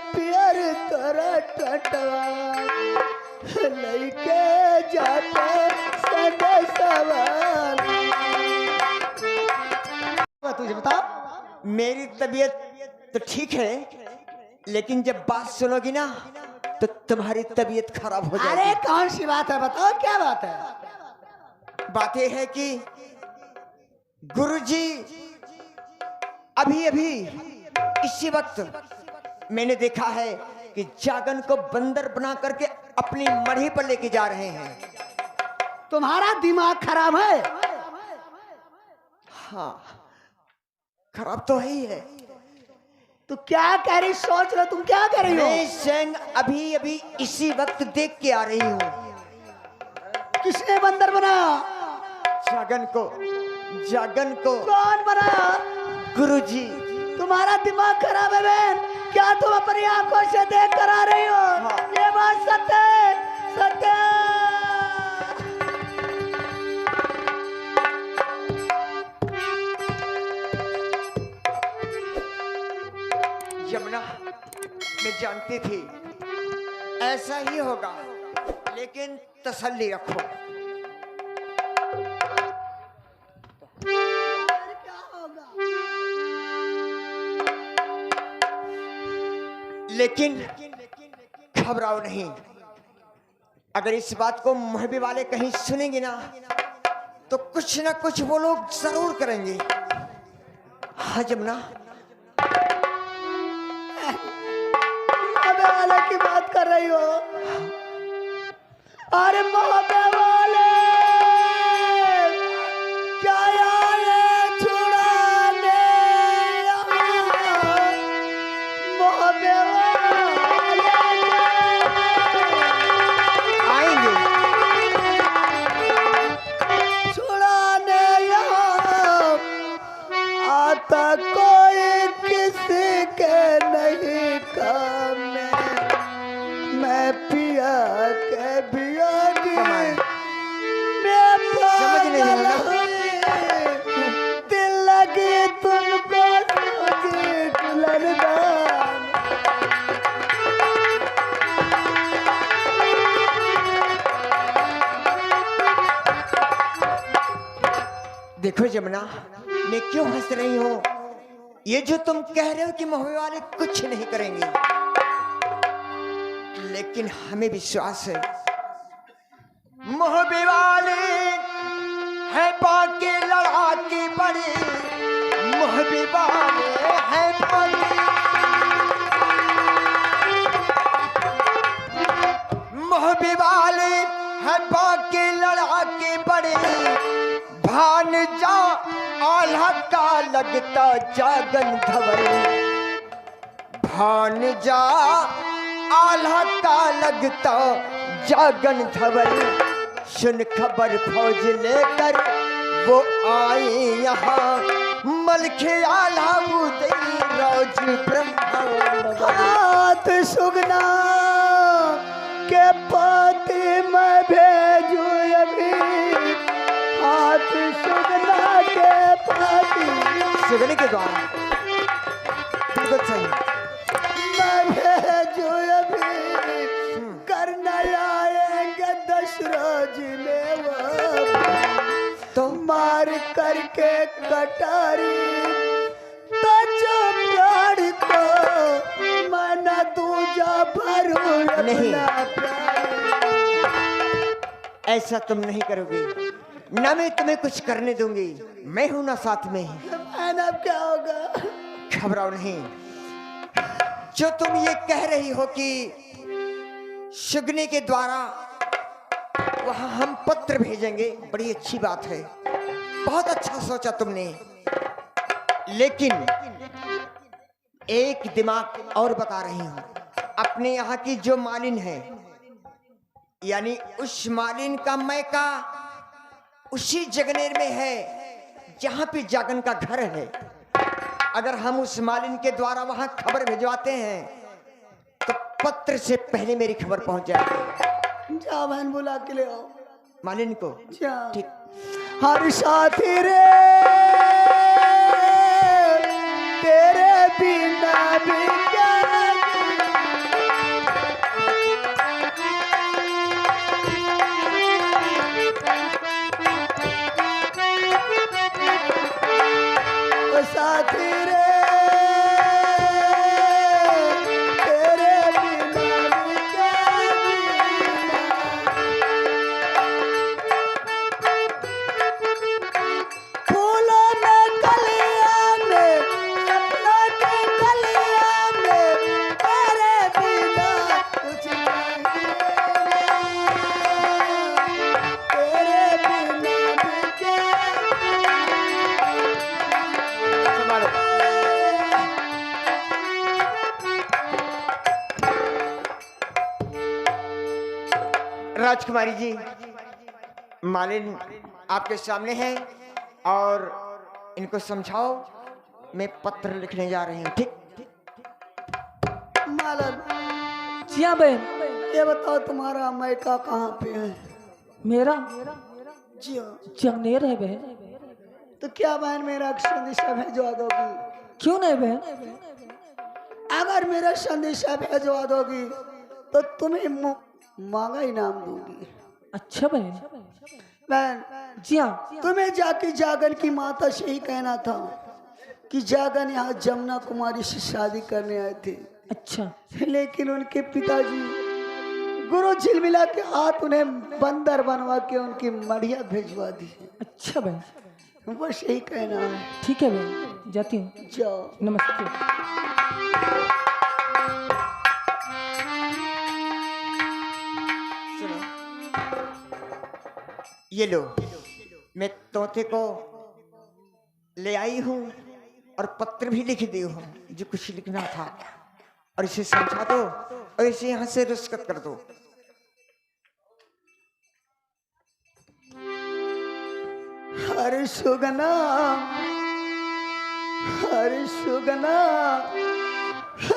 पियर तोरा टटवा लेके जाते सदा सवाल। तुझे बता, मेरी तबीयत तो ठीक है, लेकिन जब बात सुनोगी ना तो तुम्हारी तबीयत खराब हो जाएगी। अरे कौन सी बात है, बताओ क्या बात है? बात यह है कि गुरुजी अभी अभी इसी वक्त मैंने देखा है कि जागन को बंदर बना करके अपनी मढ़ी पर लेके जा रहे हैं। तुम्हारा दिमाग खराब है? हाँ, खराब तो है ही है। तू क्या कह रही, सोच लो, तुम क्या कर रही हो? मैं स्वयं अभी अभी इसी वक्त देख के आ रही हूँ। किसने बंदर बनाया? जागन को। जागन को कौन बनाया? गुरुजी। तुम्हारा दिमाग खराब है बहन, क्या तुम अपनी आंखों से देख कर आ रही हो? हाँ। ये बात सत्य है, सत्य है। यमुना, मैं जानती थी ऐसा ही होगा, लेकिन तसल्ली रखो। क्या होगा? लेकिन घबराओ नहीं। अगर इस बात को मोहब्बे वाले कहीं सुनेंगे ना तो कुछ ना कुछ वो लोग जरूर करेंगे। हाँ यमुना, मोहब्बे वाले की बात कर रही हो? अरे मोहब्बे वाले क्या आए छुड़ाने यहाँ? मोहब्बे वाले आएंगे। छुड़ाने यहाँ आता कोई किसी के नहीं काम में। मैं पिया के बियागी मैं समझ नहीं पागल आया। हुई, दिल लगी तुमको सोची दुल्हनदान। देखो यमुना, मैं क्यों हंस रही हूँ? ये जो तुम कह रहे हो कि मोहब्बे वाले कुछ नहीं करेंगे, लेकिन हमें विश्वास है मोहब्बे वाले है बाकी लड़ाके बड़े। मोहब्बे वाले है बाकी, मोहब्बे वाले है बाकी लड़ाके बड़े। भान जा आल्हा का लगता जागन धवल। भान जा आल्हा का लगता जागन धवल। सुन खबर फौज लेकर वो आए यहाँ। मलखे आल्हा उदय रोज ब्रह्मा। हाथ सुगना के पाती मैं भेजू अभी। हाथ सुगना के पाती सुगने के द्वारा बिल्कुल सही। मैं भेजू अभी। करना आएंगे दशरथ में वो तो मार करके कटारी। तो जो प्राण को मैं न दूजा भरू नहीं। अपना प्यार। ऐसा तुम नहीं करोगी, ना मैं तुम्हें कुछ करने दूंगी। मैं हूं ना साथ में। बहन अब क्या होगा? घबराओ नहीं। जो तुम ये कह रही हो कि शुगने के द्वारा वहां हम पत्र भेजेंगे, बड़ी अच्छी बात है, बहुत अच्छा सोचा तुमने। लेकिन एक दिमाग और बता रही हूं। अपने यहाँ की जो मालिन है, यानी उस मालिन का मैका उसी जगनेर में है जहां पे जागन का घर है। अगर हम उस मालिन के द्वारा वहां खबर भिजवाते हैं तो पत्र से पहले मेरी खबर पहुंच जाएगी। जा बहन, बुला के ले आओ मालिन को। जा। ठीक। हर साथी रे तेरे बिना भी क्या राजकुमारी जी, मालिन आपके सामने है और इनको समझाओ, मैं पत्र लिखने जा रही हूँ। ठीक? मालन, जी हाँ बहन। ये बताओ तुम्हारा मायका कहाँ पे है? मेरा जी हाँ। जंगनेर है बहन। तो क्या बहन मेरा संदेशा भेजवा दोगी? क्यों नहीं बहन? अगर मेरा संदेशा भेजवा दोगी तो तुम्हें मांगा इनाम दूंगी। अच्छा बहन। बहन, जी हाँ। तुम्हें जाके जागन की माता से ही कहना था कि जागन यहाँ जमुना कुमारी से शादी करने आए थे। अच्छा। लेकिन उनके पिताजी गुरु झिलमिला के हाथ उन्हें बंदर बनवा के उनकी मढ़िया भेजवा दी। अच्छा बहन, बस यही कहना है। ठीक है बहन, जाती हूँ। जाओ। नमस्ते। सुनो, ये लो, मैं तोते को ले आई हूँ और पत्र भी लिख दी हूँ जो कुछ लिखना था, और इसे समझा दो और इसे यहाँ से रुस्कत कर दो। हरे सुगना, हरे सुगना,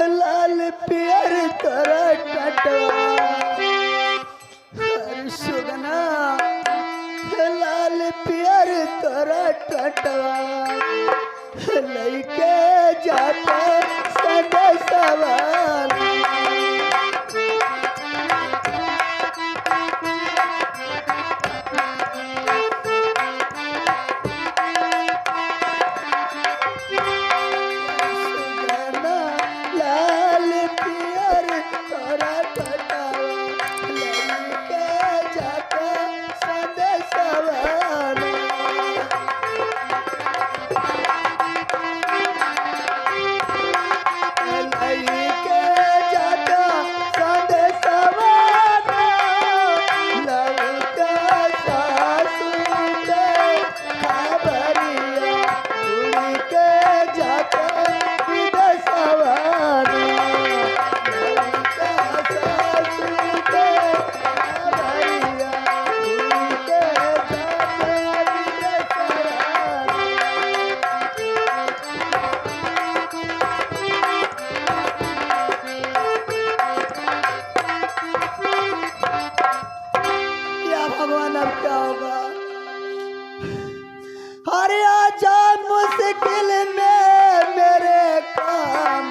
लाल प्यार तोरा टटवा। हरे सुगना, लाल प्यार तोरा टटवा। लइके जाता सदा सवाल। मुश्किल में मेरे काम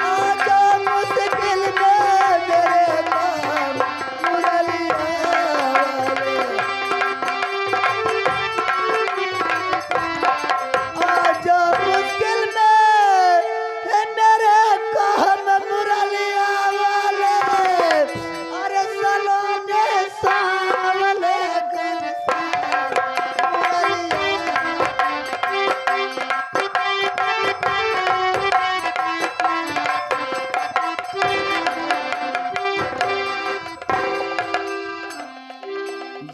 आजा मुश्किल में मेरे काम आजा मुश्किल में मेरे काम मुरलिया वाले। अरे सलोने सावले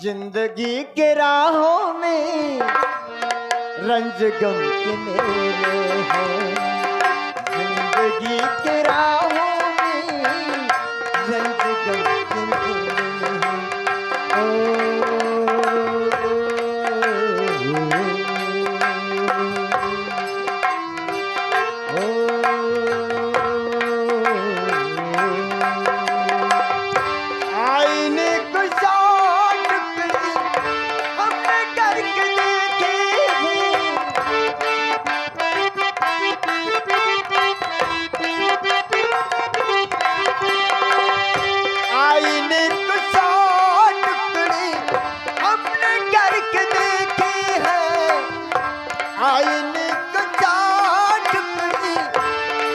जिंदगी के राहों में रंज गम के मेले हैं। जिंदगी के राहों में रंज गम के मेले हैं। आईने को साथ हमने करके देखे आईने को साथ हमने करके देखे हैं। आईने को साथ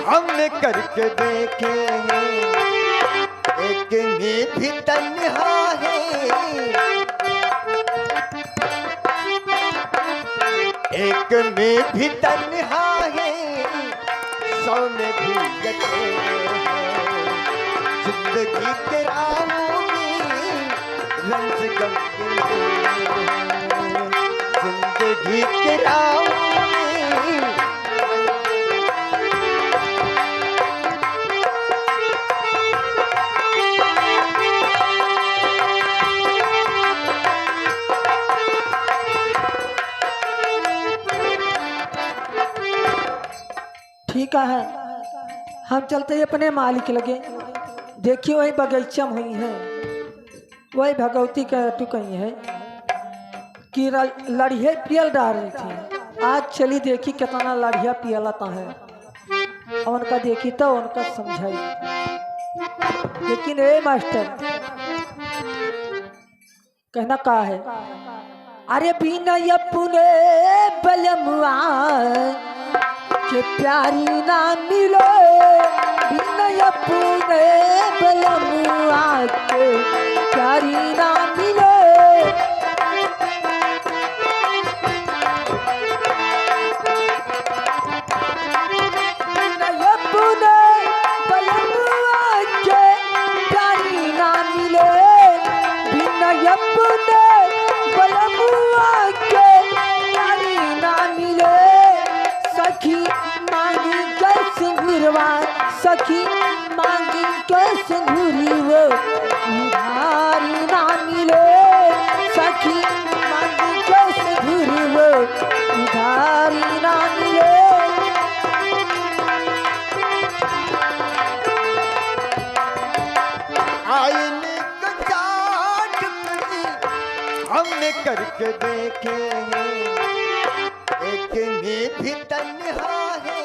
हमने करके देखे हैं। एक में भी तन्हा है, एक में भी तन्हा है, 100 में भी जते हैं। जिंदगी के राहों में रंज गम के मेले हैं। जिंदगी के राह में ठीक है, हम चलते हैं अपने मालिक लगे। देखिए वही बगीचा में हुई है, वही भगवती का तू कही है कि लड़िया पियल डाल रही थी। आज चली देखी कितना लड़िया पियलाता है, और उनका देखी तो उनका समझाई। लेकिन ए मास्टर कहना का है, अरे बिना अपने बलमुआ के प्यारी ना मिलो, बिना अपने बलमुआ के प्यारी ना मिलो। बिना अपने बलमुआ के प्यारी ना मिले, बिना अपने बलमुआ के प्यारी ना मिले। सखी मांगी के सिंदूरवा, सखी मांगी के सिंदूरी वो उधारी ना मिले। सखी मांगी के सिंदूरी वो उधारी ना मिले। आईने को चाट करी हमने करके देखे हैं, एक में भी तन्हा है,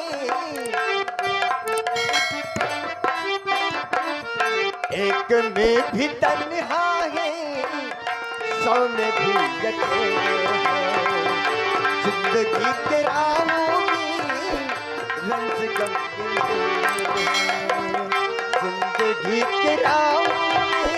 एक में भी तन्हा है, 100 में भी अकेले हैं। जिंदगी के राहों में रंज गम के हैं, जिंदगी के राहों में